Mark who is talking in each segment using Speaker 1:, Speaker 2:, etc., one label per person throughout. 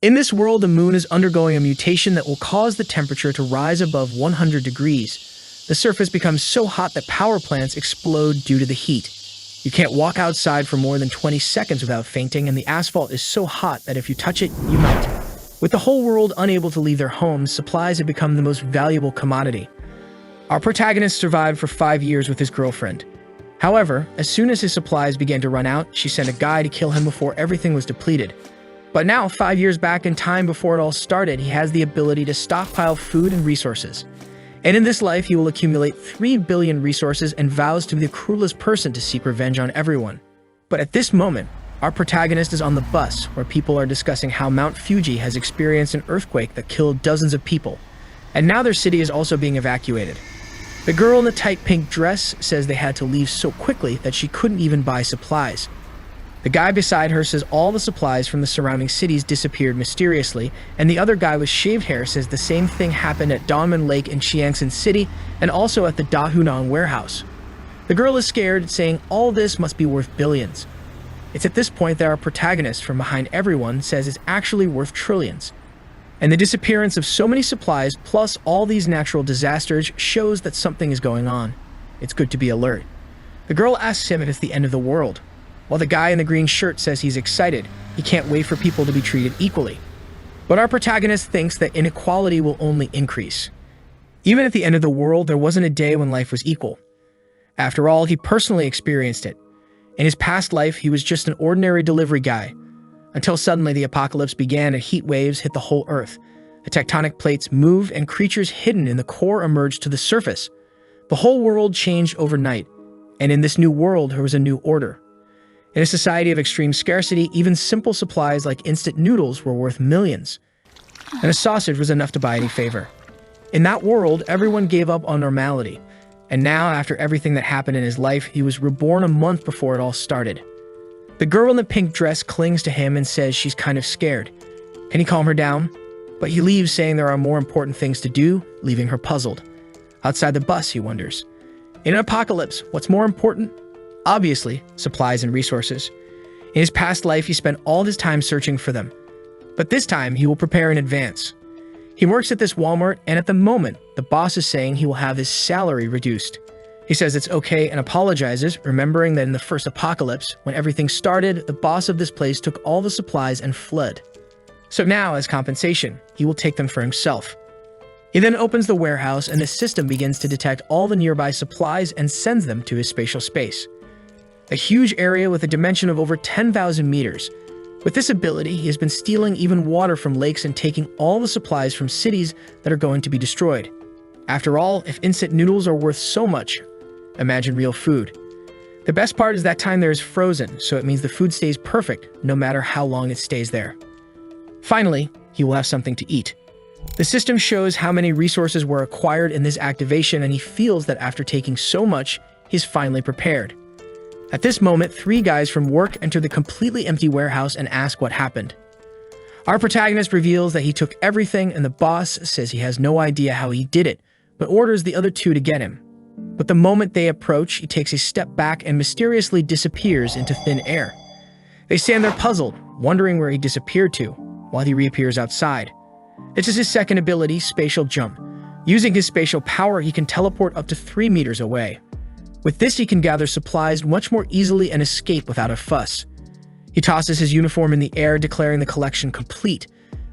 Speaker 1: In this world, the moon is undergoing a mutation that will cause the temperature to rise above 100 degrees. The surface becomes so hot that power plants explode due to the heat. You can't walk outside for more than 20 seconds without fainting, and the asphalt is so hot that if you touch it, you melt. With the whole world unable to leave their homes, supplies have become the most valuable commodity. Our protagonist survived for 5 years with his girlfriend. However, as soon as his supplies began to run out, she sent a guy to kill him before everything was depleted. But now, 5 years back in time before it all started, he has the ability to stockpile food and resources. And in this life, he will accumulate 3 billion resources and vows to be the cruelest person to seek revenge on everyone. But at this moment, our protagonist is on the bus where people are discussing how Mount Fuji has experienced an earthquake that killed dozens of people, and now their city is also being evacuated. The girl in the tight pink dress says they had to leave so quickly that she couldn't even buy supplies. The guy beside her says all the supplies from the surrounding cities disappeared mysteriously, and the other guy with shaved hair says the same thing happened at Donman Lake in Chiangsaen City and also at the Dahunan warehouse. The girl is scared, saying all this must be worth billions. It's at this point that our protagonist from behind everyone says it's actually worth trillions. And the disappearance of so many supplies plus all these natural disasters shows that something is going on. It's good to be alert. The girl asks him if it's the end of the world, while the guy in the green shirt says he's excited. He can't wait for people to be treated equally. But our protagonist thinks that inequality will only increase. Even at the end of the world, there wasn't a day when life was equal. After all, he personally experienced it. In his past life, he was just an ordinary delivery guy, until suddenly the apocalypse began and heat waves hit the whole earth. The tectonic plates moved and creatures hidden in the core emerged to the surface. The whole world changed overnight, and in this new world, there was a new order. In a society of extreme scarcity, even simple supplies like instant noodles were worth millions, and a sausage was enough to buy any favor. In that world, everyone gave up on normality, and now, after everything that happened in his life, he was reborn a month before it all started. The girl in the pink dress clings to him and says she's kind of scared. Can he calm her down? But he leaves, saying there are more important things to do, leaving her puzzled. Outside the bus, he wonders. In an apocalypse, what's more important? Obviously, supplies and resources. In his past life, he spent all his time searching for them. But this time, he will prepare in advance. He works at this Walmart, and at the moment, the boss is saying he will have his salary reduced. He says it's okay and apologizes, remembering that in the first apocalypse, when everything started, the boss of this place took all the supplies and fled. So now, as compensation, he will take them for himself. He then opens the warehouse, and the system begins to detect all the nearby supplies and sends them to his spatial space. A huge area with a dimension of over 10,000 meters. With this ability, he has been stealing even water from lakes and taking all the supplies from cities that are going to be destroyed. After all, if instant noodles are worth so much, imagine real food. The best part is that time there is frozen, so it means the food stays perfect no matter how long it stays there. Finally, he will have something to eat. The system shows how many resources were acquired in this activation, and he feels that after taking so much, he's finally prepared. At this moment, 3 guys from work enter the completely empty warehouse and ask what happened. Our protagonist reveals that he took everything, and the boss says he has no idea how he did it, but orders the other 2 to get him. But the moment they approach, he takes a step back and mysteriously disappears into thin air. They stand there puzzled, wondering where he disappeared to, while he reappears outside. This is his second ability, spatial jump. Using his spatial power, he can teleport up to 3 meters away. With this, he can gather supplies much more easily and escape without a fuss. He tosses his uniform in the air, declaring the collection complete.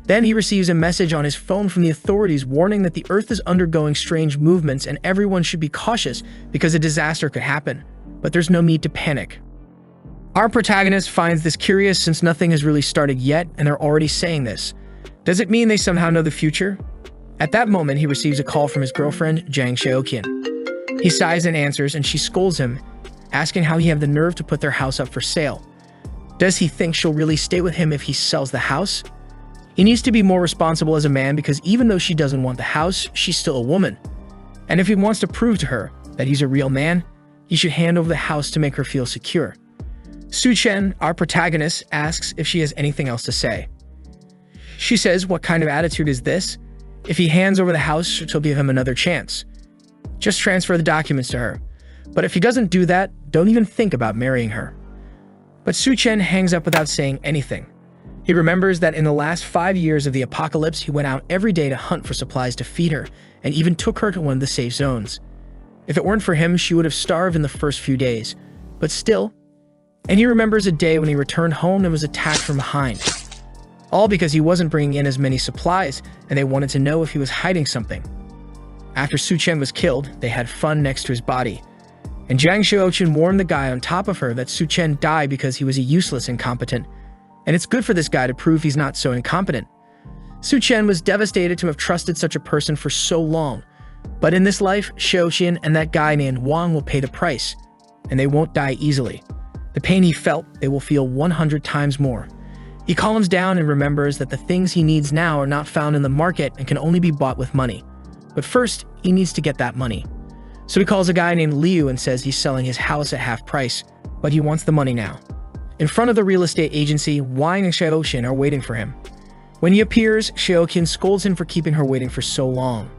Speaker 1: Then he receives a message on his phone from the authorities warning that the Earth is undergoing strange movements and everyone should be cautious because a disaster could happen. But there's no need to panic. Our protagonist finds this curious since nothing has really started yet and they're already saying this. Does it mean they somehow know the future? At that moment, he receives a call from his girlfriend, Jang Seokyeon. He sighs and answers, and she scolds him, asking how he have the nerve to put their house up for sale. Does he think she'll really stay with him if he sells the house? He needs to be more responsible as a man because even though she doesn't want the house, she's still a woman. And if he wants to prove to her that he's a real man, he should hand over the house to make her feel secure. Su-chen, our protagonist, asks if she has anything else to say. She says, what kind of attitude is this? If he hands over the house, she'll give him another chance. Just transfer the documents to her. But if he doesn't do that, don't even think about marrying her. But Su-chen hangs up without saying anything. He remembers that in the last 5 years of the apocalypse, he went out every day to hunt for supplies to feed her, and even took her to one of the safe zones. If it weren't for him, she would have starved in the first few days. But still, and he remembers a day when he returned home and was attacked from behind. All because he wasn't bringing in as many supplies, and they wanted to know if he was hiding something. After Su Chen was killed, they had fun next to his body. And Jiang Xiaoqun warned the guy on top of her that Su Chen died because he was a useless incompetent. And it's good for this guy to prove he's not so incompetent. Su Chen was devastated to have trusted such a person for so long. But in this life, Xiaoqun and that guy named Wang will pay the price. And they won't die easily. The pain he felt, they will feel 100 times more. He calms down and remembers that the things he needs now are not found in the market and can only be bought with money. But first, he needs to get that money. So he calls a guy named Liu and says he's selling his house at half price, but he wants the money now. In front of the real estate agency, Wang and Xiaoqun are waiting for him. When he appears, Xiaoqun scolds him for keeping her waiting for so long.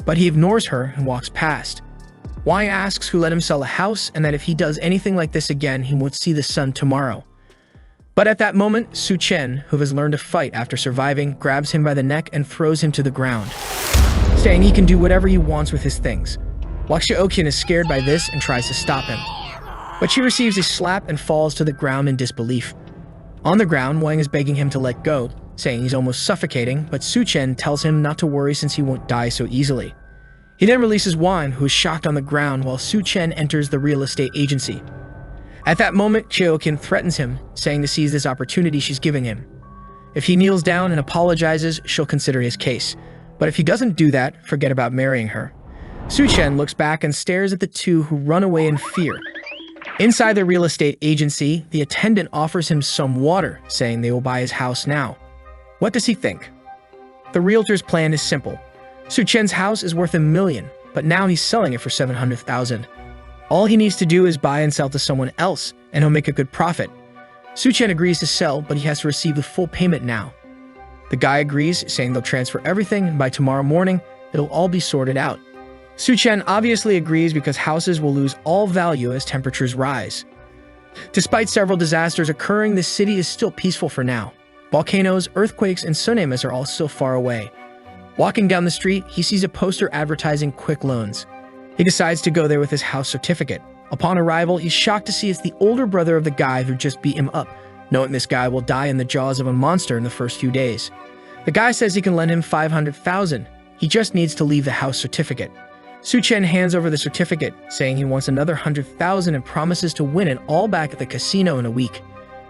Speaker 1: But he ignores her and walks past. Wang asks who let him sell a house and that if he does anything like this again, he won't see the sun tomorrow. But at that moment, Su Chen, who has learned to fight after surviving, grabs him by the neck and throws him to the ground, saying he can do whatever he wants with his things. While Xiaoqun is scared by this and tries to stop him. But she receives a slap and falls to the ground in disbelief. On the ground, Wang is begging him to let go, saying he's almost suffocating, but Su Chen tells him not to worry since he won't die so easily. He then releases Wang, who is shocked on the ground, while Su Chen enters the real estate agency. At that moment, Xiaoqun threatens him, saying to seize this opportunity she's giving him. If he kneels down and apologizes, she'll consider his case. But if he doesn't do that, forget about marrying her. Su Chen looks back and stares at the two who run away in fear. Inside the real estate agency, the attendant offers him some water, saying they will buy his house now. What does he think? The realtor's plan is simple. Su Chen's house is worth $1 million, but now he's selling it for $700,000. All he needs to do is buy and sell to someone else, and he'll make a good profit. Su Chen agrees to sell, but he has to receive the full payment now. The guy agrees, saying they'll transfer everything, and by tomorrow morning, it'll all be sorted out. Su Chen obviously agrees because houses will lose all value as temperatures rise. Despite several disasters occurring, the city is still peaceful for now. Volcanoes, earthquakes, and tsunamis are all still far away. Walking down the street, he sees a poster advertising quick loans. He decides to go there with his house certificate. Upon arrival, he's shocked to see it's the older brother of the guy who just beat him up, knowing this guy will die in the jaws of a monster in the first few days. The guy says he can lend him $500,000. He just needs to leave the house certificate. Su Chen hands over the certificate, saying he wants another $100,000 and promises to win it all back at the casino in a week.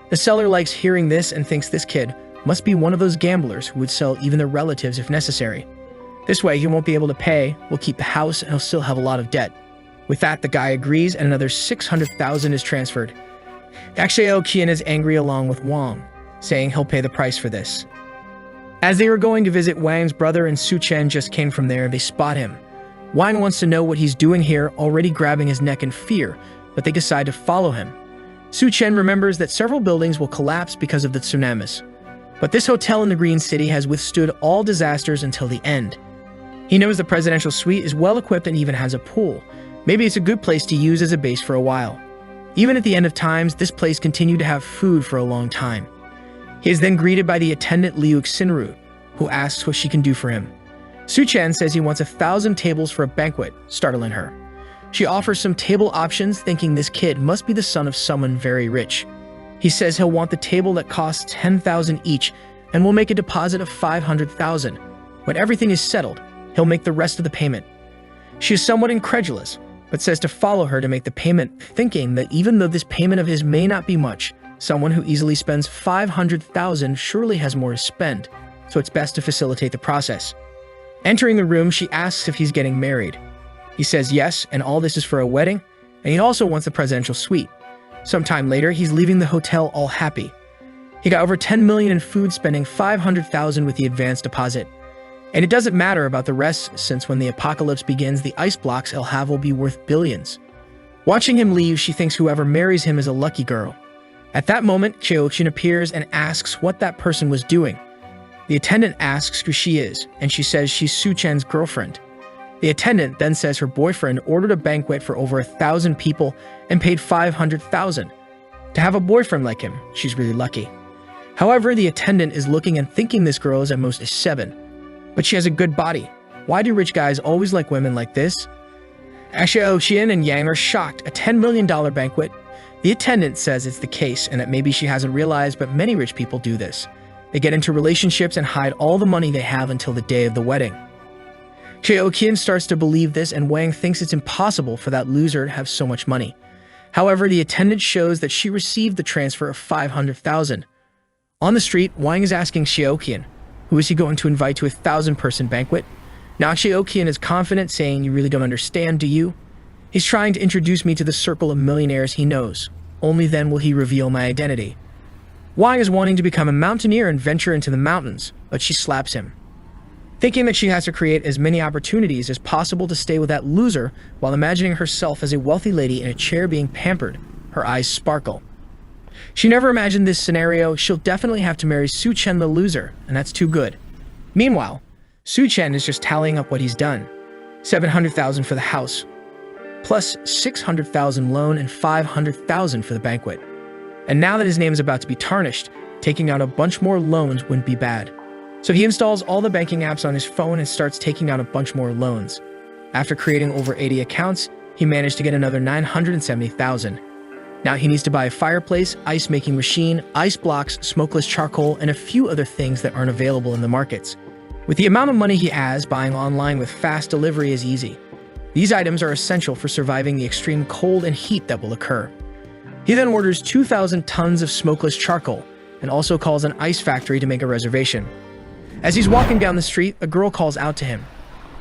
Speaker 1: The seller likes hearing this and thinks this kid must be one of those gamblers who would sell even their relatives if necessary. This way, he won't be able to pay, will keep the house, and he'll still have a lot of debt. With that, the guy agrees, and another $600,000 is transferred. Xiaoqun is angry along with Wang, saying he'll pay the price for this. As they were going to visit Wang's brother and Su Chen just came from there, they spot him. Wang wants to know what he's doing here, already grabbing his neck in fear, but they decide to follow him. Su Chen remembers that several buildings will collapse because of the tsunamis. But this hotel in the Green City has withstood all disasters until the end. He knows the presidential suite is well equipped and even has a pool. Maybe it's a good place to use as a base for a while. Even at the end of times, this place continued to have food for a long time. He is then greeted by the attendant Liu Xinru, who asks what she can do for him. Su Chen says he wants 1,000 tables for a banquet, startling her. She offers some table options, thinking this kid must be the son of someone very rich. He says he'll want the table that costs 10,000 each and will make a deposit of 500,000. When everything is settled, he'll make the rest of the payment. She is somewhat incredulous, but says to follow her to make the payment, thinking that even though this payment of his may not be much, someone who easily spends 500,000 surely has more to spend, so it's best to facilitate the process. Entering the room, she asks if he's getting married. He says yes, and all this is for a wedding, and he also wants the presidential suite. Sometime later, he's leaving the hotel all happy. He got over 10 million in food, spending 500,000 with the advance deposit. And it doesn't matter about the rest, since when the apocalypse begins, the ice blocks he'll have will be worth billions. Watching him leave, she thinks whoever marries him is a lucky girl. At that moment, Xiaoqun appears and asks what that person was doing. The attendant asks who she is, and she says she's Su Chen's girlfriend. The attendant then says her boyfriend ordered a banquet for over 1,000 people and paid 500,000. To have a boyfriend like him, she's really lucky. However, the attendant is looking and thinking this girl is at most a 7. But she has a good body. Why do rich guys always like women like this? Xiaoqian and Yang are shocked. A $10 million banquet? The attendant says it's the case and that maybe she hasn't realized, but many rich people do this. They get into relationships and hide all the money they have until the day of the wedding. Xiaoqian starts to believe this, and Wang thinks it's impossible for that loser to have so much money. However, the attendant shows that she received the transfer of 500,000. On the street, Wang is asking Xiaoqian, who is he going to invite to a 1,000-person banquet? Now Xiaoqian is confident, saying, "You really don't understand, do you? He's trying to introduce me to the circle of millionaires he knows. Only then will he reveal my identity." Wang is wanting to become a mountaineer and venture into the mountains, but she slaps him. Thinking that she has to create as many opportunities as possible to stay with that loser while imagining herself as a wealthy lady in a chair being pampered, her eyes sparkle. She never imagined this scenario. She'll definitely have to marry Su Chen the loser, and that's too good. Meanwhile, Su Chen is just tallying up what he's done. 700,000 for the house, plus 600,000 loan and 500,000 for the banquet. And now that his name is about to be tarnished, taking out a bunch more loans wouldn't be bad. So he installs all the banking apps on his phone and starts taking out a bunch more loans. After creating over 80 accounts, he managed to get another 970,000. Now he needs to buy a fireplace, ice-making machine, ice blocks, smokeless charcoal, and a few other things that aren't available in the markets. With the amount of money he has, buying online with fast delivery is easy. These items are essential for surviving the extreme cold and heat that will occur. He then orders 2,000 tons of smokeless charcoal and also calls an ice factory to make a reservation. As he's walking down the street, a girl calls out to him.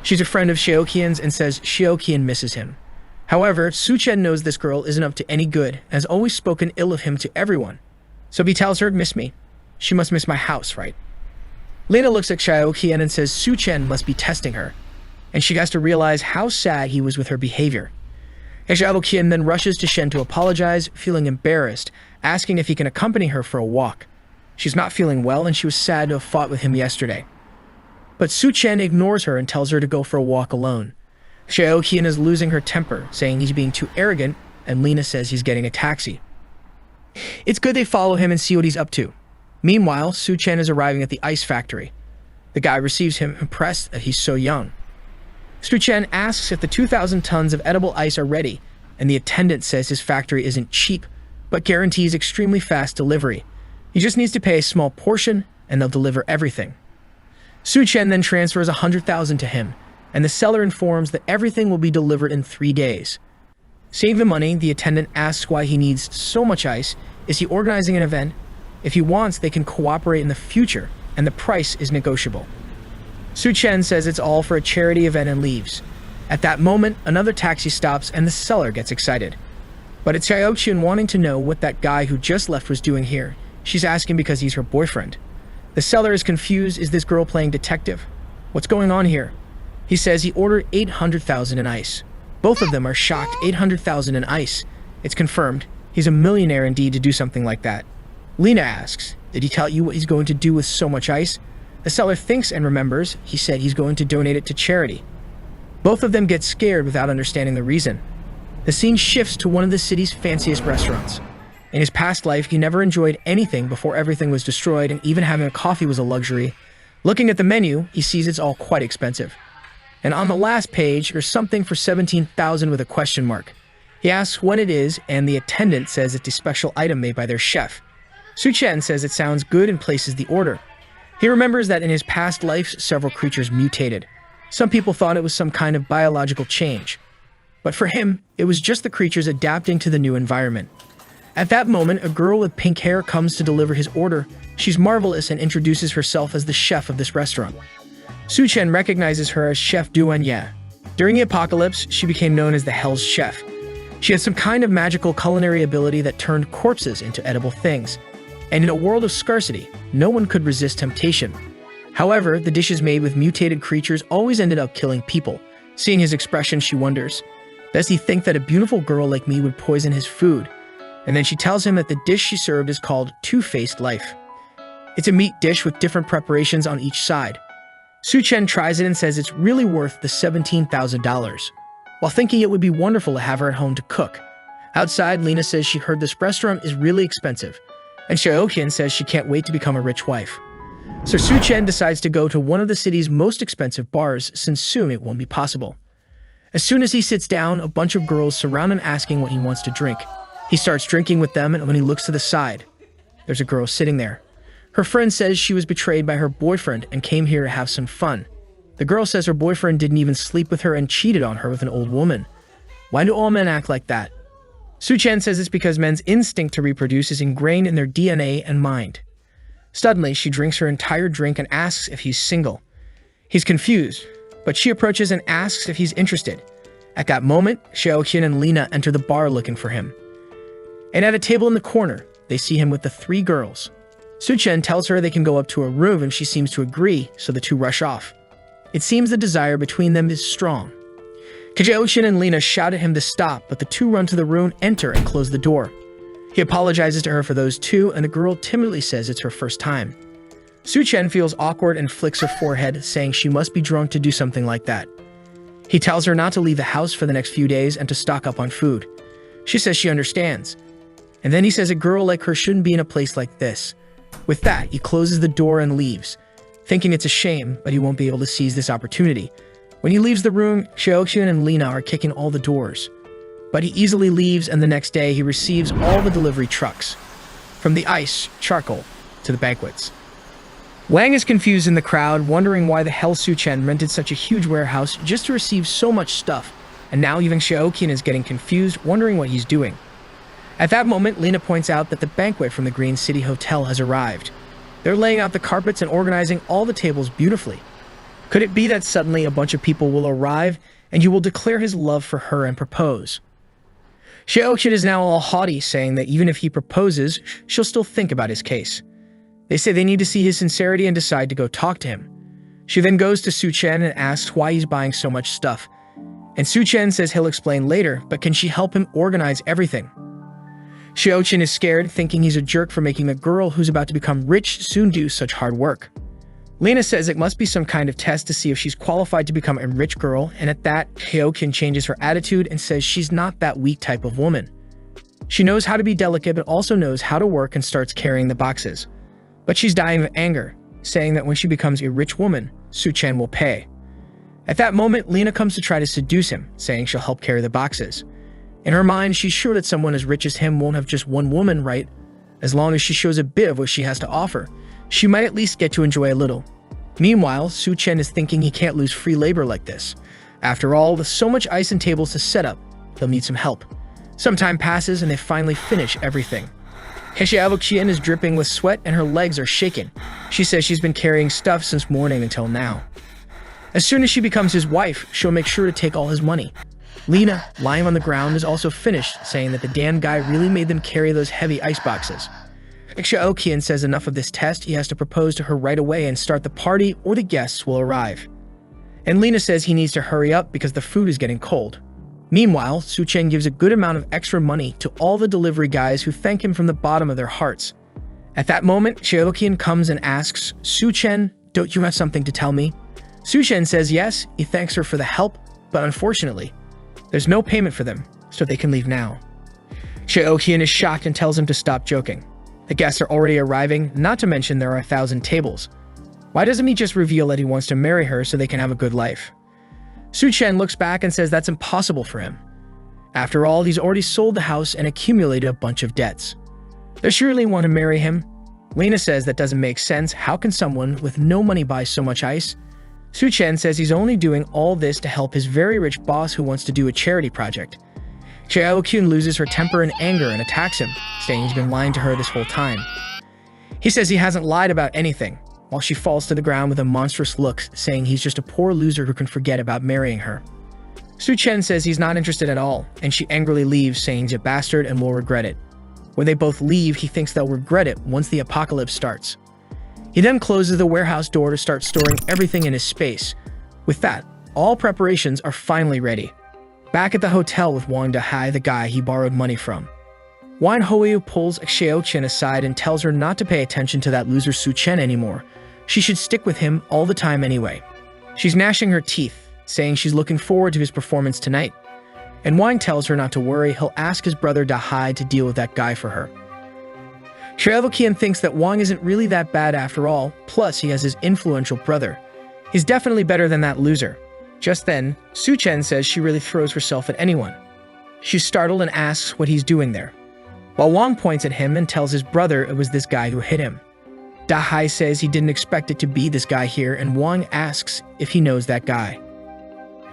Speaker 1: She's a friend of Xiaoqian's and says Xiaoqian misses him. However, Su Chen knows this girl isn't up to any good and has always spoken ill of him to everyone. So he tells her, "Miss me. She must miss my house, right?" Lena looks at Xiaoqian and says Su Chen must be testing her, and she has to realize how sad he was with her behavior. Xiaoqian then rushes to Shen to apologize, feeling embarrassed, asking if he can accompany her for a walk. She's not feeling well and she was sad to have fought with him yesterday. But Su Chen ignores her and tells her to go for a walk alone. Xiaoqian is losing her temper, saying he's being too arrogant, and Lena says he's getting a taxi. It's good they follow him and see what he's up to. Meanwhile, Su Chen is arriving at the ice factory. The guy receives him, impressed that he's so young. Su Chen asks if the 2,000 tons of edible ice are ready, and the attendant says his factory isn't cheap, but guarantees extremely fast delivery. He just needs to pay a small portion, and they'll deliver everything. Su Chen then transfers 100,000 to him, and the seller informs that everything will be delivered in 3 days. Seeing the money, the attendant asks why he needs so much ice. Is he organizing an event? If he wants, they can cooperate in the future, and the price is negotiable. Su Chen says it's all for a charity event and leaves. At that moment, another taxi stops and the seller gets excited. But it's Xiaoqian wanting to know what that guy who just left was doing here. She's asking because he's her boyfriend. The seller is confused. Is this girl playing detective? What's going on here? He says he ordered 800,000 in ice. Both of them are shocked. 800,000 in ice. It's confirmed. He's a millionaire indeed to do something like that. Lena asks, did he tell you what he's going to do with so much ice? The seller thinks and remembers. He said he's going to donate it to charity. Both of them get scared without understanding the reason. The scene shifts to one of the city's fanciest restaurants. In his past life, he never enjoyed anything before everything was destroyed, and even having a coffee was a luxury. Looking at the menu, he sees it's all quite expensive. And on the last page, there's something for 17,000 with a question mark. He asks what it is, and the attendant says it's a special item made by their chef. Su Chen says it sounds good and places the order. He remembers that in his past life, several creatures mutated. Some people thought it was some kind of biological change. But for him, it was just the creatures adapting to the new environment. At that moment, a girl with pink hair comes to deliver his order. She's marvelous and introduces herself as the chef of this restaurant. Su Chen recognizes her as Chef Duanya. During the apocalypse, she became known as the Hell's Chef. She had some kind of magical culinary ability that turned corpses into edible things. And in a world of scarcity, no one could resist temptation. However, the dishes made with mutated creatures always ended up killing people. Seeing his expression, she wonders, does he think that a beautiful girl like me would poison his food? And then she tells him that the dish she served is called Two-Faced Life. It's a meat dish with different preparations on each side. Su Chen tries it and says it's really worth the $17,000, while thinking it would be wonderful to have her at home to cook. Outside, Lena says she heard this restaurant is really expensive. and Xiaoqian says she can't wait to become a rich wife. So Su-chen decides to go to one of the city's most expensive bars since soon it won't be possible. As soon as he sits down, a bunch of girls surround him asking what he wants to drink. He starts drinking with them, and when he looks to the side, there's a girl sitting there. Her friend says she was betrayed by her boyfriend and came here to have some fun. The girl says her boyfriend didn't even sleep with her and cheated on her with an old woman. Why do all men act like that? Su-chen says it's because men's instinct to reproduce is ingrained in their DNA and mind. Suddenly, she drinks her entire drink and asks if he's single. He's confused, but she approaches and asks if he's interested. At that moment, Xiaoqian and Lina enter the bar looking for him. And at a table in the corner, they see him with the 3 girls. Su-chen tells her they can go up to a room and she seems to agree, so the two rush off. It seems the desire between them is strong. Xiaoqian and Lina shout at him to stop, but the two run to the room, enter, and close the door. He apologizes to her for those two, and the girl timidly says it's her first time. Su-chen feels awkward and flicks her forehead, saying she must be drunk to do something like that. He tells her not to leave the house for the next few days and to stock up on food. She says she understands. And then he says a girl like her shouldn't be in a place like this. With that, he closes the door and leaves, thinking it's a shame, but he won't be able to seize this opportunity. When he leaves the room, Xiaoqian and Lina are kicking all the doors. But he easily leaves, and the next day he receives all the delivery trucks, from the ice, charcoal, to the banquets. Wang is confused in the crowd, wondering why the hell Su-chen rented such a huge warehouse just to receive so much stuff, and now even Xiaoqian is getting confused, wondering what he's doing. At that moment, Lina points out that the banquet from the Green City Hotel has arrived. They're laying out the carpets and organizing all the tables beautifully. Could it be that suddenly a bunch of people will arrive and you will declare his love for her and propose? Xiaoqian is now all haughty, saying that even if he proposes, she'll still think about his case. They say they need to see his sincerity and decide to go talk to him. She then goes to Su-chen and asks why he's buying so much stuff. And Su-chen says he'll explain later, but can she help him organize everything? Xiaoqian is scared, thinking he's a jerk for making the girl who's about to become rich soon do such hard work. Lina says it must be some kind of test to see if she's qualified to become a rich girl, and at that, Xiaoqian changes her attitude and says she's not that weak type of woman. She knows how to be delicate but also knows how to work and starts carrying the boxes. But she's dying of anger, saying that when she becomes a rich woman, Su-chen will pay. At that moment, Lina comes to try to seduce him, saying she'll help carry the boxes. In her mind, she's sure that someone as rich as him won't have just one woman, right? As long as she shows a bit of what she has to offer, she might at least get to enjoy a little. Meanwhile, Su-chen is thinking he can't lose free labor like this. After all, with so much ice and tables to set up, they'll need some help. Some time passes and they finally finish everything. Xiaoqian is dripping with sweat and her legs are shaking. She says she's been carrying stuff since morning until now. As soon as she becomes his wife, she'll make sure to take all his money. Lina, lying on the ground, is also finished, saying that the damn guy really made them carry those heavy ice boxes. Xiaoqian says enough of this test, he has to propose to her right away and start the party or the guests will arrive. And Lina says he needs to hurry up because the food is getting cold. Meanwhile, Su-chen gives a good amount of extra money to all the delivery guys who thank him from the bottom of their hearts. At that moment, Xiaoqian comes and asks, Su-chen, don't you have something to tell me? Su-chen says yes, he thanks her for the help, but unfortunately, there's no payment for them, so they can leave now. Xiaoqian is shocked and tells him to stop joking. The guests are already arriving, not to mention there are 1,000 tables. Why doesn't he just reveal that he wants to marry her so they can have a good life? Su-chen looks back and says that's impossible for him. After all, he's already sold the house and accumulated a bunch of debts. They surely want to marry him. Lina says that doesn't make sense. How can someone with no money buy so much ice? Su-chen says he's only doing all this to help his very rich boss who wants to do a charity project. Xiaoqian loses her temper and anger and attacks him, saying he's been lying to her this whole time. He says he hasn't lied about anything, while she falls to the ground with a monstrous look, saying he's just a poor loser who can forget about marrying her. Su-chen says he's not interested at all, and she angrily leaves, saying he's a bastard and will regret it. When they both leave, he thinks they'll regret it once the apocalypse starts. He then closes the warehouse door to start storing everything in his space. With that, all preparations are finally ready. Back at the hotel with Wang DeHai, the guy he borrowed money from. Wan Hoyu pulls Xiaoqian aside and tells her not to pay attention to that loser Su-chen anymore. She should stick with him all the time anyway. She's gnashing her teeth, saying she's looking forward to his performance tonight. And Wang tells her not to worry, he'll ask his brother DeHai to deal with that guy for her. Qian thinks that Wang isn't really that bad after all, plus he has his influential brother. He's definitely better than that loser. Just then, Su-chen says she really throws herself at anyone. She's startled and asks what he's doing there, while Wang points at him and tells his brother it was this guy who hit him. DEHYDRATED says he didn't expect it to be this guy here, and Wang asks if he knows that guy.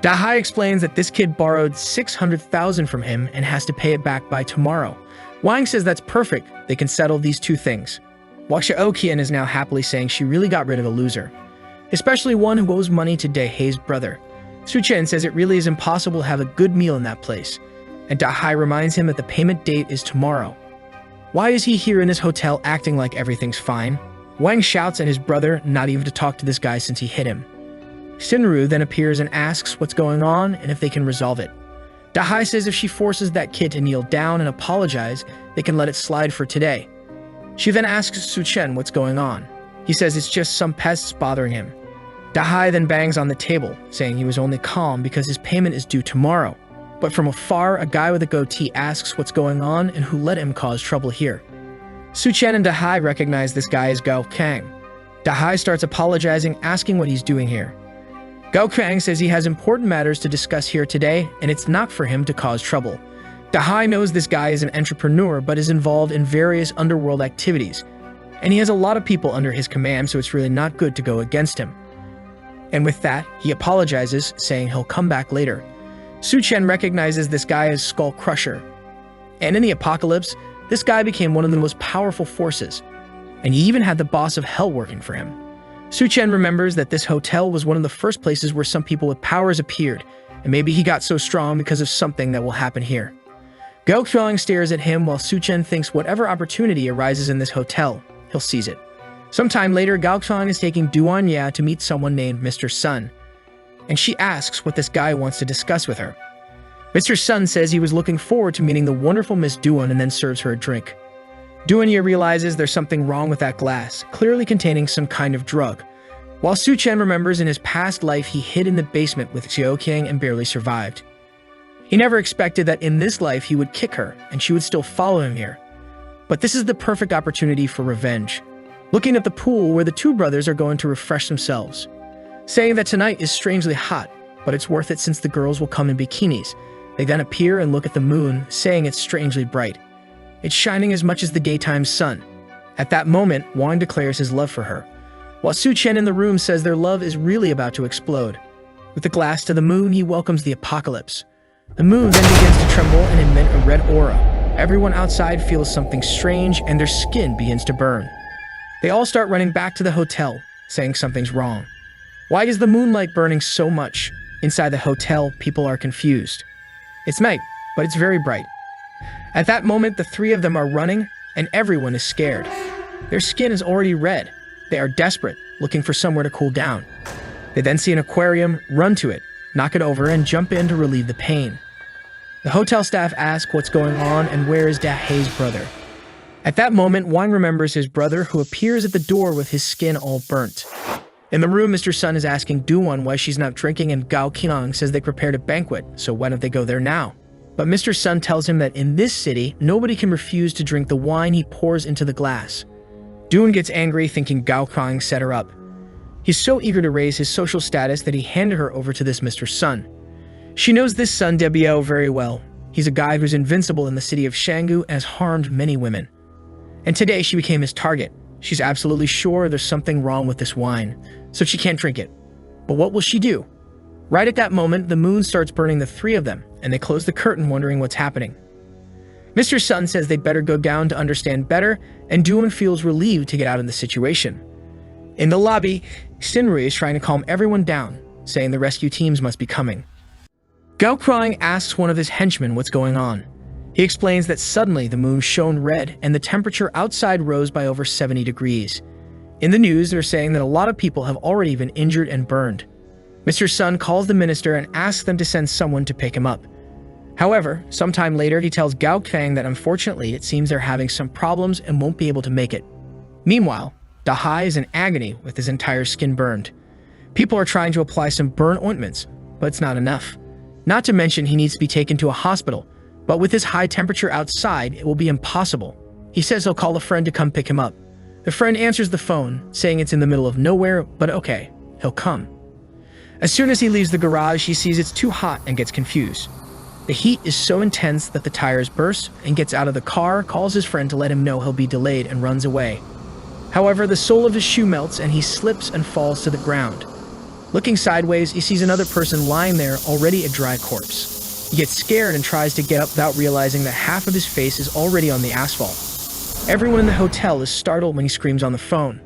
Speaker 1: DEHYDRATED explains that this kid borrowed 600,000 from him and has to pay it back by tomorrow. Wang says that's perfect, they can settle these two things. While Qian is now happily saying she really got rid of a loser, especially one who owes money to DEHYDRATED's brother. Su-chen says it really is impossible to have a good meal in that place, and DEHYDRATED reminds him that the payment date is tomorrow. Why is he here in this hotel acting like everything's fine? Wang shouts at his brother not even to talk to this guy since he hit him. Shinru then appears and asks what's going on and if they can resolve it. DEHYDRATED says if she forces that kid to kneel down and apologize, they can let it slide for today. She then asks Su-chen what's going on. He says it's just some pests bothering him. DEHYDRATED then bangs on the table, saying he was only calm because his payment is due tomorrow. But from afar, a guy with a goatee asks what's going on and who let him cause trouble here. Su-chen and DEHYDRATED recognize this guy as Gao Kang. DEHYDRATED starts apologizing, asking what he's doing here. Gao Kang says he has important matters to discuss here today, and it's not for him to cause trouble. DEHYDRATED knows this guy is an entrepreneur but is involved in various underworld activities, and he has a lot of people under his command, so it's really not good to go against him. And with that, he apologizes, saying he'll come back later. Su-chen recognizes this guy as Skull Crusher. And in the apocalypse, this guy became one of the most powerful forces, and he even had the boss of Hell working for him. Su-chen remembers that this hotel was one of the first places where some people with powers appeared, and maybe he got so strong because of something that will happen here. Gao Qiang stares at him while Su-chen thinks whatever opportunity arises in this hotel, he'll seize it. Sometime later, Gao Qiang is taking Duan Ya to meet someone named Mr. Sun, and she asks what this guy wants to discuss with her. Mr. Sun says he was looking forward to meeting the wonderful Miss Duan and then serves her a drink. Duan Ya realizes there's something wrong with that glass, clearly containing some kind of drug. While Su-chen remembers in his past life he hid in the basement with Xiaoqiang and barely survived. He never expected that in this life he would kick her and she would still follow him here. But this is the perfect opportunity for revenge. Looking at the pool where the two brothers are going to refresh themselves, saying that tonight is strangely hot, but it's worth it since the girls will come in bikinis. They then appear and look at the moon, saying it's strangely bright. It's shining as much as the daytime sun. At that moment, Wang declares his love for her, while Su-chen in the room says their love is really about to explode. With the glass to the moon, he welcomes the apocalypse. The moon then begins to tremble and emit a red aura. Everyone outside feels something strange and their skin begins to burn. They all start running back to the hotel, saying something's wrong. Why is the moonlight burning so much? Inside the hotel, people are confused. It's night, but it's very bright. At that moment, the three of them are running, and everyone is scared. Their skin is already red. They are desperate, looking for somewhere to cool down. They then see an aquarium, run to it, knock it over, and jump in to relieve the pain. The hotel staff ask what's going on and where is DEHYDRATED's brother. At that moment, Wang remembers his brother, who appears at the door with his skin all burnt. In the room, Mr. Sun is asking Duan why she's not drinking, and Gao Qiang says they prepared a banquet, so why don't they go there now? But Mr. Sun tells him that in this city, nobody can refuse to drink the wine he pours into the glass. Duan gets angry, thinking Gao Qiang set her up. He's so eager to raise his social status that he handed her over to this Mr. Sun. She knows this Sun Debiao very well. He's a guy who's invincible in the city of Shanggu and has harmed many women. And today she became his target. She's absolutely sure there's something wrong with this wine, so she can't drink it. But what will she do? Right at that moment, the moon starts burning the three of them, and they close the curtain wondering what's happening. Mr. Sun says they'd better go down to understand better, and Duan feels relieved to get out of the situation. In the lobby, Shinru is trying to calm everyone down, saying the rescue teams must be coming. Gao Qiang asks one of his henchmen what's going on. He explains that suddenly the moon shone red and the temperature outside rose by over 70 degrees. In the news, they're saying that a lot of people have already been injured and burned. Mr. Sun calls the minister and asks them to send someone to pick him up. However, sometime later, he tells Gao Qiang that unfortunately it seems they're having some problems and won't be able to make it. Meanwhile, DEHYDRATED is in agony with his entire skin burned. People are trying to apply some burn ointments, but it's not enough. Not to mention he needs to be taken to a hospital, but with his high temperature outside, it will be impossible. He says he'll call a friend to come pick him up. The friend answers the phone, saying it's in the middle of nowhere, but okay, he'll come. As soon as he leaves the garage, he sees it's too hot and gets confused. The heat is so intense that the tires burst, and gets out of the car, calls his friend to let him know he'll be delayed, and runs away. However, the sole of his shoe melts and he slips and falls to the ground. Looking sideways, he sees another person lying there, already a dry corpse. He gets scared and tries to get up without realizing that half of his face is already on the asphalt. Everyone in the hotel is startled when he screams on the phone.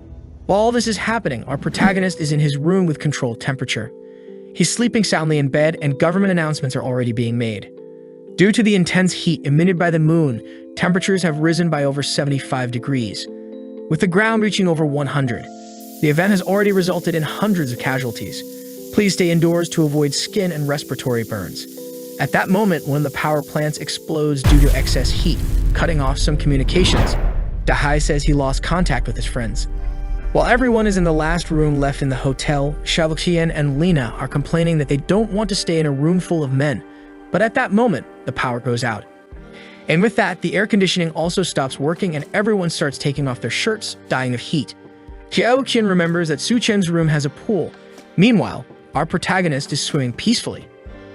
Speaker 1: While all this is happening, our protagonist is in his room with controlled temperature. He's sleeping soundly in bed, and government announcements are already being made. Due to the intense heat emitted by the moon, temperatures have risen by over 75 degrees, with the ground reaching over 100. The event has already resulted in hundreds of casualties. Please stay indoors to avoid skin and respiratory burns. At that moment, one of the power plants explodes due to excess heat, cutting off some communications. DEHYDRATED says he lost contact with his friends. While everyone is in the last room left in the hotel, Xiaoqian and Lena are complaining that they don't want to stay in a room full of men. But at that moment, the power goes out. And with that, the air conditioning also stops working and everyone starts taking off their shirts, dying of heat. Xiaoqian remembers that Su-chen's room has a pool. Meanwhile, our protagonist is swimming peacefully.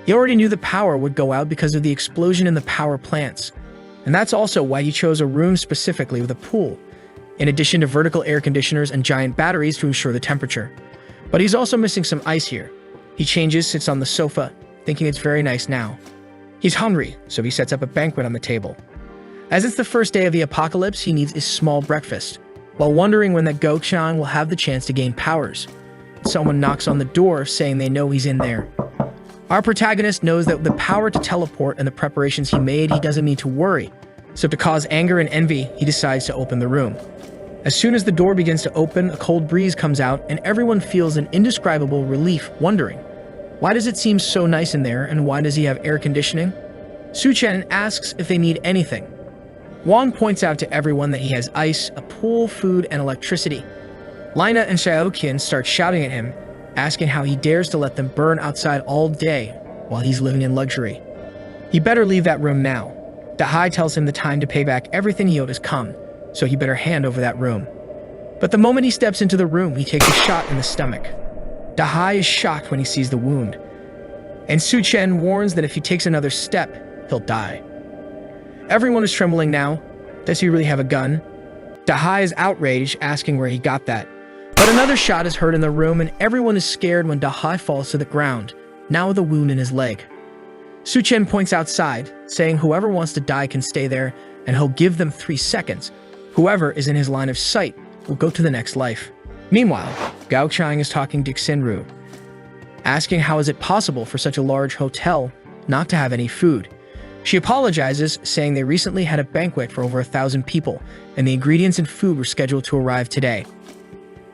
Speaker 1: He already knew the power would go out because of the explosion in the power plants. And that's also why he chose a room specifically with a pool, in addition to vertical air conditioners and giant batteries to ensure the temperature. But he's also missing some ice here. He changes, sits on the sofa, thinking it's very nice now. He's hungry, so he sets up a banquet on the table. As it's the first day of the apocalypse, he needs a small breakfast, while wondering when that Go-chan will have the chance to gain powers. Someone knocks on the door, saying they know he's in there. Our protagonist knows that with the power to teleport and the preparations he made, he doesn't need to worry. So to cause anger and envy, he decides to open the room. As soon as the door begins to open, a cold breeze comes out and everyone feels an indescribable relief, wondering, why does it seem so nice in there and why does he have air conditioning? Su-chen asks if they need anything. Wang points out to everyone that he has ice, a pool, food, and electricity. Lina and Xiaoqian start shouting at him, asking how he dares to let them burn outside all day while he's living in luxury. He better leave that room now. DEHYDRATED tells him the time to pay back everything he owed has come, so he better hand over that room. But the moment he steps into the room, he takes a shot in the stomach. DEHYDRATED is shocked when he sees the wound, and Su-chen warns that if he takes another step, he'll die. Everyone is trembling now. Does he really have a gun? DEHYDRATED is outraged, asking where he got that. But another shot is heard in the room, and everyone is scared when DEHYDRATED falls to the ground, now with a wound in his leg. Su-chen points outside, saying whoever wants to die can stay there, and he'll give them 3 seconds. Whoever is in his line of sight will go to the next life. Meanwhile, Gao Chang is talking to Xinru, asking how is it possible for such a large hotel not to have any food. She apologizes, saying they recently had a banquet for over 1,000 people, and the ingredients and food were scheduled to arrive today.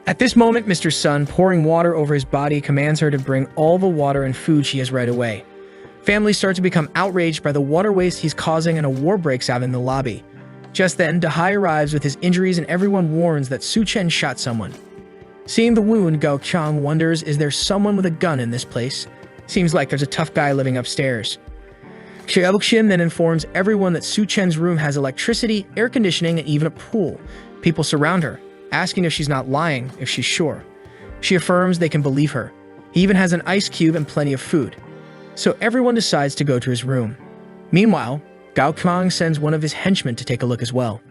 Speaker 1: At this moment, Mr. Sun, pouring water over his body, commands her to bring all the water and food she has right away. Families start to become outraged by the water waste he's causing, and a war breaks out in the lobby. Just then, DEHYDRATED arrives with his injuries, and everyone warns that Su-chen shot someone. Seeing the wound, Gao Chang wonders, is there someone with a gun in this place? Seems like there's a tough guy living upstairs. Xiaoqian then informs everyone that Su-chen's room has electricity, air conditioning, and even a pool. People surround her, asking if she's not lying, if she's sure. She affirms they can believe her. He even has an ice cube and plenty of food. So everyone decides to go to his room. Meanwhile, Gao Chang sends one of his henchmen to take a look as well.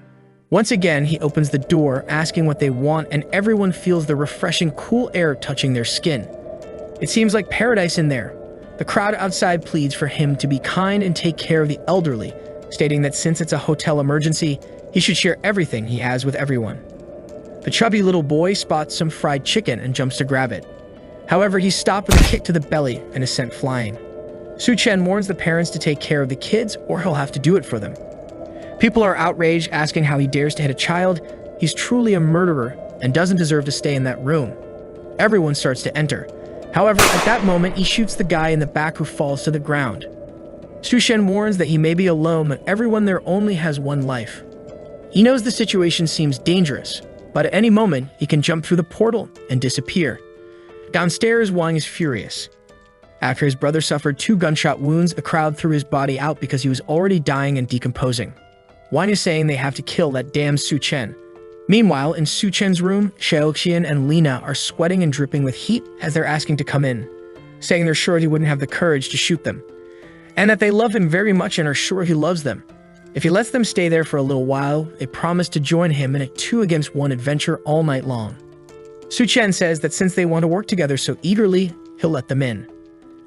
Speaker 1: Once again, he opens the door, asking what they want, and everyone feels the refreshing cool air touching their skin. It seems like paradise in there. The crowd outside pleads for him to be kind and take care of the elderly, stating that since it's a hotel emergency, he should share everything he has with everyone. The chubby little boy spots some fried chicken and jumps to grab it. However, he's stopped with a kick to the belly and is sent flying. Su-chen warns the parents to take care of the kids or he'll have to do it for them. People are outraged, asking how he dares to hit a child. He's truly a murderer and doesn't deserve to stay in that room. Everyone starts to enter. However, at that moment, he shoots the guy in the back who falls to the ground. Su-chen warns that he may be alone, but everyone there only has one life. He knows the situation seems dangerous, but at any moment, he can jump through the portal and disappear. Downstairs, Wang is furious. After his brother suffered 2 gunshot wounds, the crowd threw his body out because he was already dying and decomposing. Wine is saying they have to kill that damn Su Chen. Meanwhile, in Su Chen's room, Xiaoqian and Lina are sweating and dripping with heat as they're asking to come in, saying they're sure he wouldn't have the courage to shoot them, and that they love him very much and are sure he loves them. If he lets them stay there for a little while, they promise to join him in a 2-against-1 adventure all night long. Su Chen says that since they want to work together so eagerly, he'll let them in.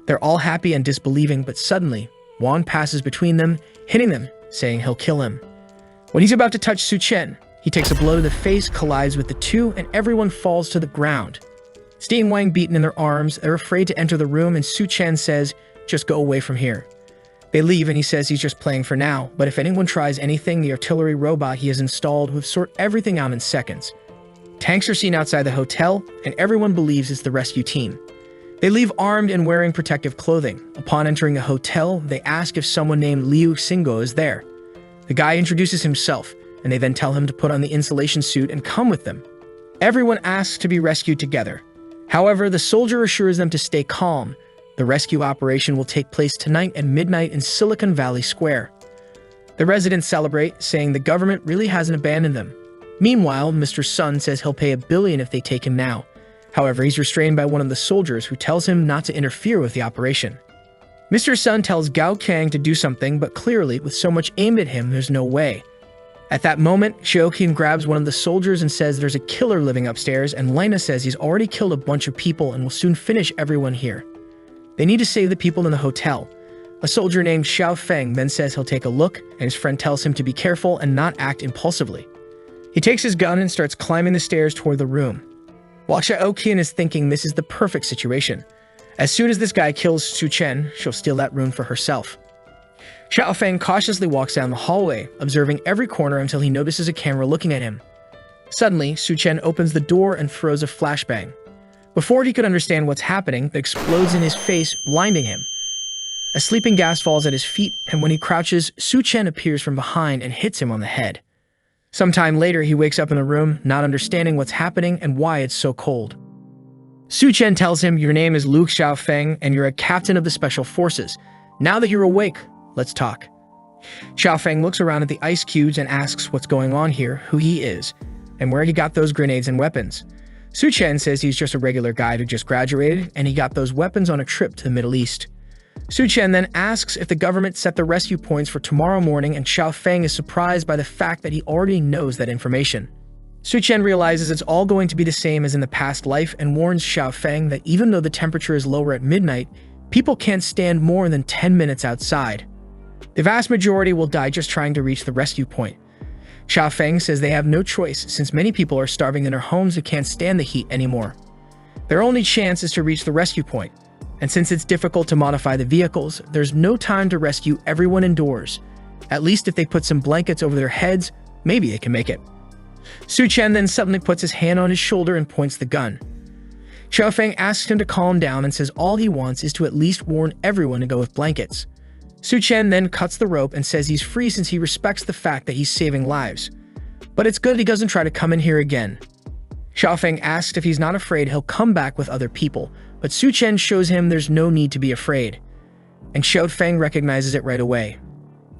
Speaker 1: They're all happy and disbelieving, but suddenly, Wang passes between them, hitting them, saying he'll kill him. When he's about to touch Su Chen, he takes a blow to the face, collides with the two, and everyone falls to the ground. Seeing Wang beaten in their arms, they're afraid to enter the room, and Su Chen says, "Just go away from here." They leave, and he says he's just playing for now, but if anyone tries anything, the artillery robot he has installed would sort everything out in seconds. Tanks are seen outside the hotel, and everyone believes it's the rescue team. They leave armed and wearing protective clothing. Upon entering the hotel, they ask if someone named Liu Xingguo is there. The guy introduces himself, and they then tell him to put on the insulation suit and come with them. Everyone asks to be rescued together. However, the soldier assures them to stay calm. The rescue operation will take place tonight at midnight in Silicon Valley Square. The residents celebrate, saying the government really hasn't abandoned them. Meanwhile, Mr. Sun says he'll pay $1 billion if they take him now. However, he's restrained by one of the soldiers who tells him not to interfere with the operation. Mr. Sun tells Gao Kang to do something, but clearly, with so much aimed at him, there's no way. At that moment, Xiaoqian grabs one of the soldiers and says there's a killer living upstairs, and Lina says he's already killed a bunch of people and will soon finish everyone here. They need to save the people in the hotel. A soldier named Xiao Feng then says he'll take a look, and his friend tells him to be careful and not act impulsively. He takes his gun and starts climbing the stairs toward the room. While Xiaoqian is thinking this is the perfect situation. As soon as this guy kills Su Chen, she'll steal that room for herself. Xiao Feng cautiously walks down the hallway, observing every corner until he notices a camera looking at him. Suddenly, Su Chen opens the door and throws a flashbang. Before he could understand what's happening, it explodes in his face, blinding him. A sleeping gas falls at his feet, and when he crouches, Su Chen appears from behind and hits him on the head. Sometime later, he wakes up in the room, not understanding what's happening and why it's so cold. Su Chen tells him, "Your name is Luke Xiao Feng, and you're a captain of the Special Forces. Now that you're awake, let's talk." Xiao Feng looks around at the ice cubes and asks what's going on here, who he is, and where he got those grenades and weapons. Su Chen says he's just a regular guy who just graduated, and he got those weapons on a trip to the Middle East. Su Chen then asks if the government set the rescue points for tomorrow morning, and Xiao Feng is surprised by the fact that he already knows that information. Su Chen realizes it's all going to be the same as in the past life and warns Xiao Feng that even though the temperature is lower at midnight, people can't stand more than 10 minutes outside. The vast majority will die just trying to reach the rescue point. Xiao Feng says they have no choice since many people are starving in their homes who can't stand the heat anymore. Their only chance is to reach the rescue point, and since it's difficult to modify the vehicles, there's no time to rescue everyone indoors. At least if they put some blankets over their heads, maybe they can make it. Su Chen then suddenly puts his hand on his shoulder and points the gun. Xiao Feng asks him to calm down and says all he wants is to at least warn everyone to go with blankets. Su Chen then cuts the rope and says he's free since he respects the fact that he's saving lives. But it's good he doesn't try to come in here again. Xiao Feng asks if he's not afraid he'll come back with other people, but Su Chen shows him there's no need to be afraid. And Xiao Feng recognizes it right away.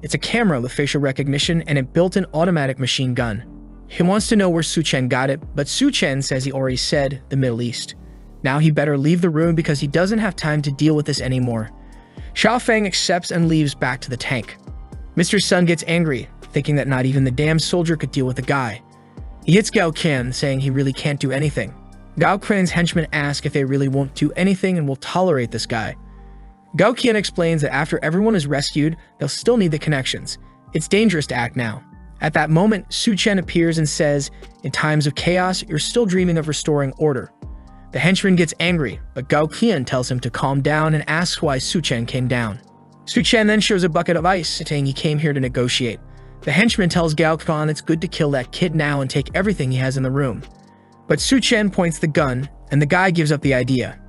Speaker 1: It's a camera with facial recognition and a built-in automatic machine gun. He wants to know where Su Chen got it, but Su Chen says he already said the Middle East. Now he better leave the room because he doesn't have time to deal with this anymore. Xiao Feng accepts and leaves back to the tank. Mr. Sun gets angry, thinking that not even the damn soldier could deal with the guy. He hits Gao Qian, saying he really can't do anything. Gao Qian's henchmen ask if they really won't do anything and will tolerate this guy. Gao Qian explains that after everyone is rescued, they'll still need the connections. It's dangerous to act now. At that moment, Su Chen appears and says, "In times of chaos, you're still dreaming of restoring order." The henchman gets angry, but Gao Qian tells him to calm down and asks why Su Chen came down. Su Chen then shows a bucket of ice, saying he came here to negotiate. The henchman tells Gao Qian it's good to kill that kid now and take everything he has in the room. But Su Chen points the gun, and the guy gives up the idea.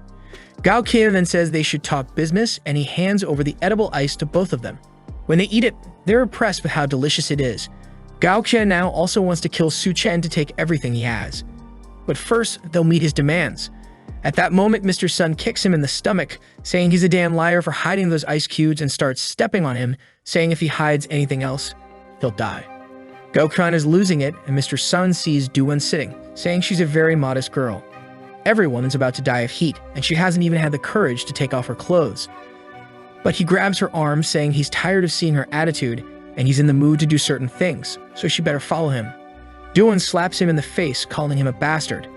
Speaker 1: Gao Qian then says they should talk business, and he hands over the edible ice to both of them. When they eat it, they're impressed with how delicious it is. Gao Qian now also wants to kill Su Chen to take everything he has. But first, they'll meet his demands. At that moment, Mr. Sun kicks him in the stomach, saying he's a damn liar for hiding those ice cubes and starts stepping on him, saying if he hides anything else, he'll die. Gokhan is losing it, and Mr. Sun sees Duan sitting, saying she's a very modest girl. Everyone is about to die of heat, and she hasn't even had the courage to take off her clothes. But he grabs her arm, saying he's tired of seeing her attitude, and he's in the mood to do certain things, so she better follow him. Duan slaps him in the face, calling him a bastard.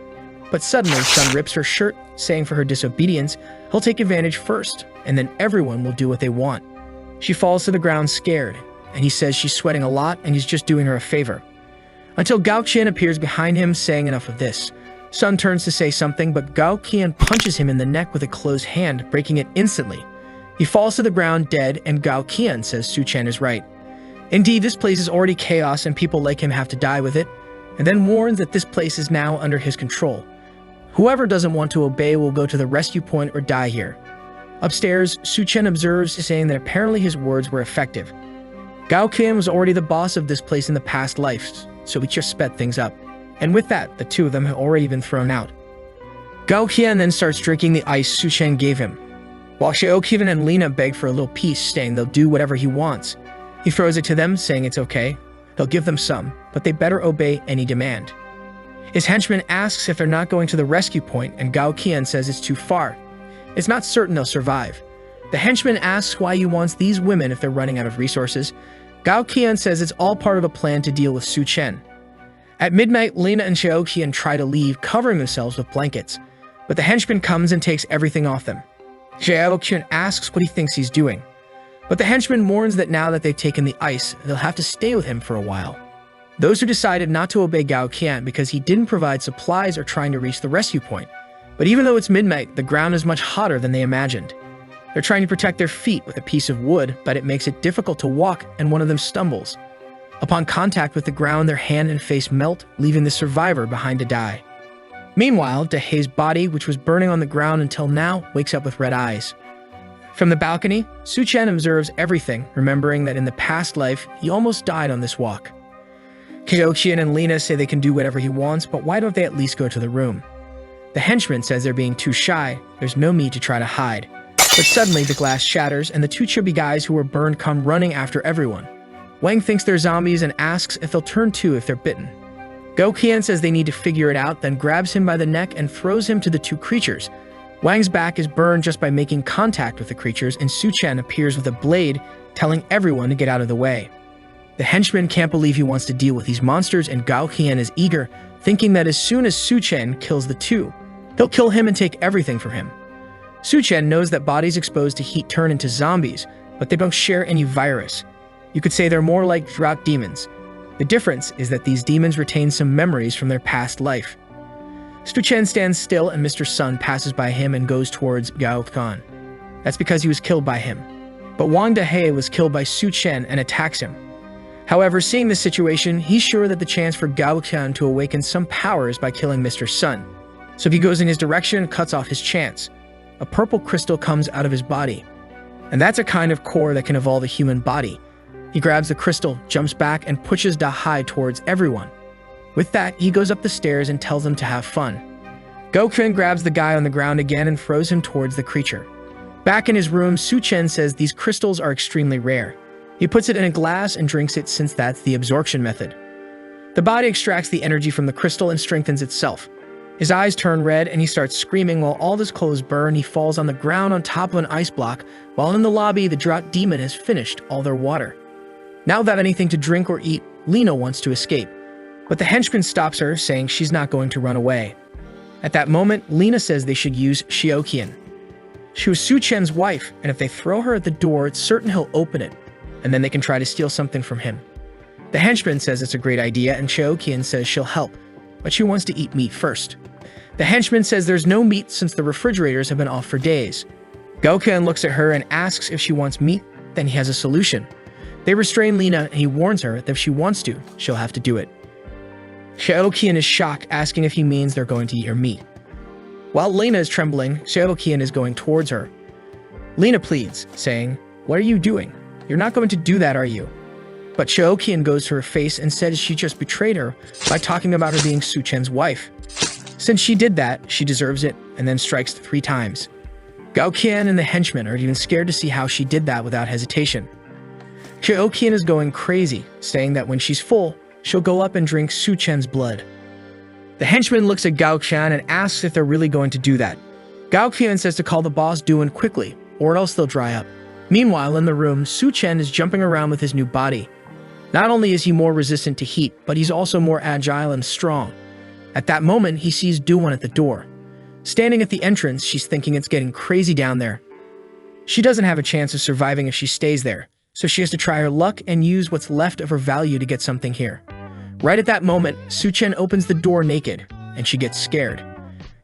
Speaker 1: But suddenly, Sun rips her shirt, saying for her disobedience, he'll take advantage first, and then everyone will do what they want. She falls to the ground scared, and he says she's sweating a lot and he's just doing her a favor. Until Gao Qian appears behind him, saying enough of this. Sun turns to say something, but Gao Qian punches him in the neck with a closed hand, breaking it instantly. He falls to the ground dead, and Gao Qian says Su Chen is right. Indeed, this place is already chaos and people like him have to die with it, and then warns that this place is now under his control. Whoever doesn't want to obey will go to the rescue point or die here. Upstairs, Su Chen observes, saying that apparently his words were effective. Gao Qian was already the boss of this place in the past life, so he just sped things up. And with that, the two of them have already been thrown out. Gao Qian then starts drinking the ice Su Chen gave him, while Xiaoqian and Lina beg for a little peace, saying they'll do whatever he wants. He throws it to them, saying it's okay. He'll give them some, but they better obey any demand. His henchman asks if they're not going to the rescue point, and Gao Qian says it's too far. It's not certain they'll survive. The henchman asks why he wants these women if they're running out of resources. Gao Qian says it's all part of a plan to deal with Su Chen. At midnight, Lina and Xiaoqian try to leave, covering themselves with blankets, but the henchman comes and takes everything off them. Xiaoqian asks what he thinks he's doing, but the henchman warns that now that they've taken the ice, they'll have to stay with him for a while. Those who decided not to obey Gao Qian because he didn't provide supplies are trying to reach the rescue point. But even though it's midnight, the ground is much hotter than they imagined. They're trying to protect their feet with a piece of wood, but it makes it difficult to walk, and one of them stumbles. Upon contact with the ground, their hand and face melt, leaving the survivor behind to die. Meanwhile, DEHYDRATED He's body, which was burning on the ground until now, wakes up with red eyes. From the balcony, Su Chen observes everything, remembering that in the past life, he almost died on this walk. Xiaoqian and Lina say they can do whatever he wants, but why don't they at least go to the room? The henchman says they're being too shy, there's no need to try to hide. But suddenly the glass shatters and the two chubby guys who were burned come running after everyone. Wang thinks they're zombies and asks if they'll turn too if they're bitten. Gao Qian says they need to figure it out, then grabs him by the neck and throws him to the two creatures. Wang's back is burned just by making contact with the creatures, and Su Chen appears with a blade, telling everyone to get out of the way. The henchman can't believe he wants to deal with these monsters, and Gao Qian is eager, thinking that as soon as Su Chen kills the two, he'll kill him and take everything from him. Su Chen knows that bodies exposed to heat turn into zombies, but they don't share any virus. You could say they're more like drought demons. The difference is that these demons retain some memories from their past life. Su Chen stands still, and Mr. Sun passes by him and goes towards Gao Qian. That's because he was killed by him. But Wang DeHe was killed by Su Chen and attacks him. However, seeing this situation, he's sure that the chance for Gao Qian to awaken some powers by killing Mr. Sun. So he goes in his direction and cuts off his chance. A purple crystal comes out of his body. And that's a kind of core that can evolve a human body. He grabs the crystal, jumps back, and pushes DeHy towards everyone. With that, he goes up the stairs and tells them to have fun. Gao Qian grabs the guy on the ground again and throws him towards the creature. Back in his room, Su Chen says these crystals are extremely rare. He puts it in a glass and drinks it since that's the absorption method. The body extracts the energy from the crystal and strengthens itself. His eyes turn red and he starts screaming while all his clothes burn. He falls on the ground on top of an ice block, while in the lobby, the drought demon has finished all their water. Now without anything to drink or eat, Lina wants to escape. But the henchman stops her, saying she's not going to run away. At that moment, Lina says they should use Xiaoqian. She was Su Chen's wife, and if they throw her at the door, it's certain he'll open it, and then they can try to steal something from him. The henchman says it's a great idea, and Xiaoqian says she'll help, but she wants to eat meat first. The henchman says there's no meat since the refrigerators have been off for days. Gao Qian looks at her and asks if she wants meat, then he has a solution. They restrain Lina, and he warns her that if she wants to, she'll have to do it. Xiaoqian is shocked, asking if he means they're going to eat her meat. While Lina is trembling, Xiaoqian is going towards her. Lina pleads, saying, "What are you doing? You're not going to do that, are you?" But Xiaoqian goes to her face and says she just betrayed her by talking about her being Su Chen's wife. Since she did that, she deserves it, and then strikes 3 times. Gao Qian and the henchman are even scared to see how she did that without hesitation. Xiaoqian is going crazy, saying that when she's full, she'll go up and drink Su Chen's blood. The henchman looks at Gao Qian and asks if they're really going to do that. Gao Qian says to call the boss Duan quickly, or else they'll dry up. Meanwhile, in the room, Su Chen is jumping around with his new body. Not only is he more resistant to heat, but he's also more agile and strong. At that moment, he sees Duan at the door. Standing at the entrance, she's thinking it's getting crazy down there. She doesn't have a chance of surviving if she stays there, so she has to try her luck and use what's left of her value to get something here. Right at that moment, Su Chen opens the door naked, and she gets scared.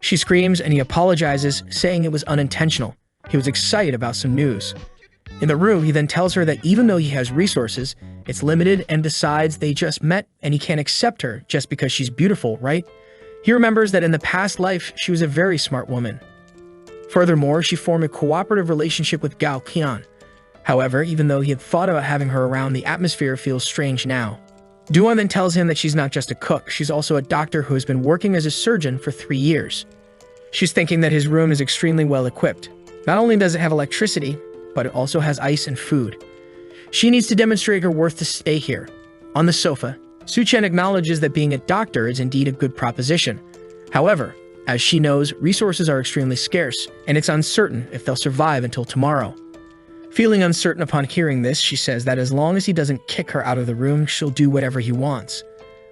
Speaker 1: She screams and he apologizes, saying it was unintentional. He was excited about some news. In the room, he then tells her that even though he has resources, it's limited and decides they just met and he can't accept her just because she's beautiful, right? He remembers that in the past life, she was a very smart woman. Furthermore, she formed a cooperative relationship with Gao Qian. However, even though he had thought about having her around, the atmosphere feels strange now. Duan then tells him that she's not just a cook, she's also a doctor who has been working as a surgeon for 3 years. She's thinking that his room is extremely well equipped. Not only does it have electricity, but it also has ice and food. She needs to demonstrate her worth to stay here. On the sofa, Su Chen acknowledges that being a doctor is indeed a good proposition. However, as she knows, resources are extremely scarce, and it's uncertain if they'll survive until tomorrow. Feeling uncertain upon hearing this, she says that as long as he doesn't kick her out of the room, she'll do whatever he wants.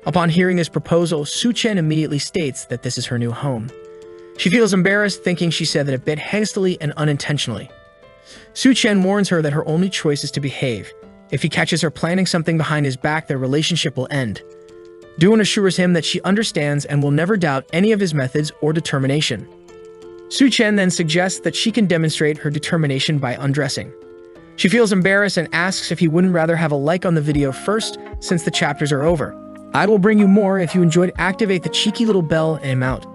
Speaker 1: Upon hearing his proposal, Su Chen immediately states that this is her new home. She feels embarrassed, thinking she said that a bit hastily and unintentionally. Su Chen warns her that her only choice is to behave. If he catches her planning something behind his back, their relationship will end. Duan assures him that she understands and will never doubt any of his methods or determination. Su Chen then suggests that she can demonstrate her determination by undressing. She feels embarrassed and asks if he wouldn't rather have a like on the video first, since the chapters are over. I will bring you more. If you enjoyed, activate the cheeky little bell and I'm out.